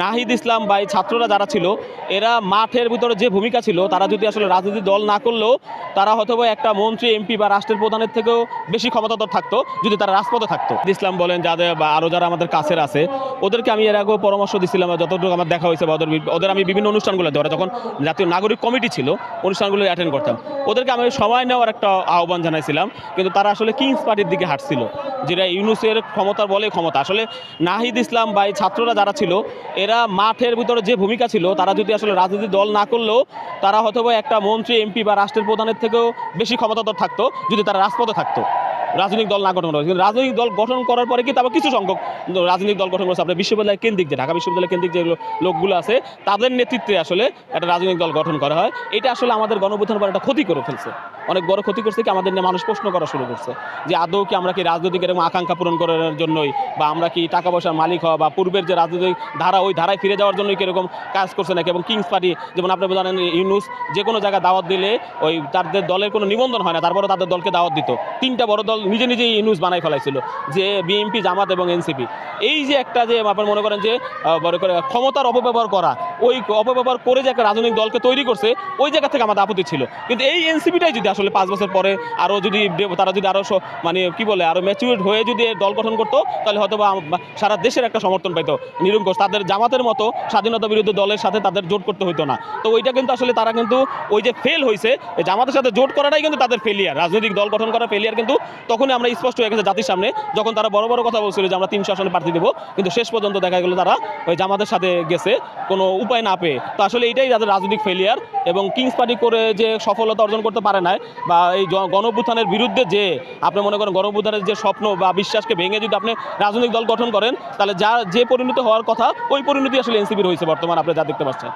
নাহিদ ইসলাম বা এই ছাত্ররা যারা ছিল এরা মাঠের ভিতরে যে ভূমিকা ছিল তারা যদি আসলে রাজনৈতিক দল না করলেও তারা হয়তো একটা মন্ত্রী এমপি বা রাষ্ট্রের প্রধানের থেকেও বেশি ক্ষমতাধর থাকতো যদি তারা রাজপথে থাকতো। ইসলাম বলেন যাদের বা আরও যারা আমাদের কাছের আছে ওদেরকে আমি এর আগেও পরামর্শ দিছিলাম, যতটুকু আমার দেখা হয়েছে বা ওদের আমি বিভিন্ন অনুষ্ঠানগুলোতে ওরা যখন জাতীয় নাগরিক কমিটি ছিল অনুষ্ঠানগুলো অ্যাটেন্ড করতাম, ওদেরকে আমি সময় নেওয়ার একটা আহ্বান জানাইছিলাম, কিন্তু তারা আসলে কিংস পার্টির দিকে হাঁটছিল, যেটা ইউনুসের ক্ষমতার বলে ক্ষমতা। আসলে নাহিদ ইসলাম বা এই ছাত্ররা যারা ছিল এরা মাঠের ভিতরে যে ভূমিকা ছিল তারা যদি আসলে রাজনৈতিক দল না করলেও তারা হয়তো একটা মন্ত্রী এমপি বা রাষ্ট্রের প্রধানের থেকেও বেশি ক্ষমতাধর থাকতো যদি তারা রাজপথে থাকতো, রাজনৈতিক দল না গঠন করা। কিন্তু রাজনৈতিক দল গঠন করার পরে কি তারপর কিছু সংখ্যক রাজনৈতিক দল গঠন করেছে আপনার বিশ্ববিদ্যালয় কেন্দ্রিক, যে ঢাকা বিশ্ববিদ্যালয় কেন্দ্রিক যে লোকগুলো আছে তাদের নেতৃত্বে আসলে একটা রাজনৈতিক দল গঠন করা হয়। এটা আসলে আমাদের গণঅভ্যুত্থানের পর একটা ক্ষতি করে ফেলছে, অনেক বড় ক্ষতি করছে। কি আমাদের নিয়ে মানুষ প্রশ্ন করা শুরু করছে যে আদৌ কি আমরা কি রাজনৈতিক এরকম আকাঙ্ক্ষা পূরণ করার জন্যই, বা আমরা কি টাকা পয়সার মালিক হওয়া বা পূর্বের যে রাজনৈতিক ধারা ওই ধারায় ফিরে যাওয়ার জন্যই কীরকম কাজ করছে নাকি। এবং কিংস পার্টি যেমন আপনি জানেন ইউনুস যে কোনো জায়গায় দাওয়াত দিলে ওই তাদের দলের কোনো নিবন্ধন হয় না, তারপরে তাদের দলকে দাওয়াত দিত। তিনটা বড় দল নিজে নিজেই ইউনুস বানাই ফেলাইছিল, যে বিএনপি, জামাত এবং এনসিপি। এই যে একটা যে আপনার মনে করেন যে বড় করে ক্ষমতার অপব্যবহার করা, ওই অপব্যবহার করে যে একটা রাজনৈতিক দলকে তৈরি করছে, ওই জায়গা থেকে আমাদের আপত্তি ছিল। কিন্তু এই এনসিপিটাই যদি আসলে 5 বছর পরে আরও যদি তারা যদি আরও মানে কি বলে আরও ম্যাচিউরড হয়ে যদি দল গঠন করতো, তাহলে হয়তো বা সারা দেশের একটা সমর্থন পাইতো নিরঙ্কুশ। তাদের জামাতের মতো স্বাধীনতা বিরোধী দলের সাথে তাদের জোট করতে হতো না। তো ওইটা কিন্তু আসলে তারা কিন্তু ওই যে ফেল হয়েছে, জামাতের সাথে জোট করাটাই কিন্তু তাদের ফেলিয়ার, রাজনৈতিক দল গঠন করা ফেলিয়ার কিন্তু তখনই আমরা স্পষ্ট হয়ে গেছে জাতির সামনে, যখন তারা বড় বড় কথা বলছিল যে আমরা 300 আসনে প্রার্থী দেবো, কিন্তু শেষ পর্যন্ত দেখা গেল তারা ওই জামাতের সাথে গেছে কোনো উপায় না পেয়ে। তো আসলে এটাই তাদের রাজনৈতিক ফেলিয়ার। এবং কিংস পার্টি করে যে সফলতা অর্জন করতে পারে নাই, বা এই গণঅভ্যুত্থানের বিরুদ্ধে যে আপনি মনে করেন গণঅভ্যুত্থানের যে স্বপ্ন বা বিশ্বাসকে ভেঙে যদি আপনি রাজনৈতিক দল গঠন করেন, তাহলে যে পরিণতি হওয়ার কথা ওই পরিণতি আসলে এনসিপির হয়েছে বর্তমান আপনি যা দেখতে পাচ্ছেন।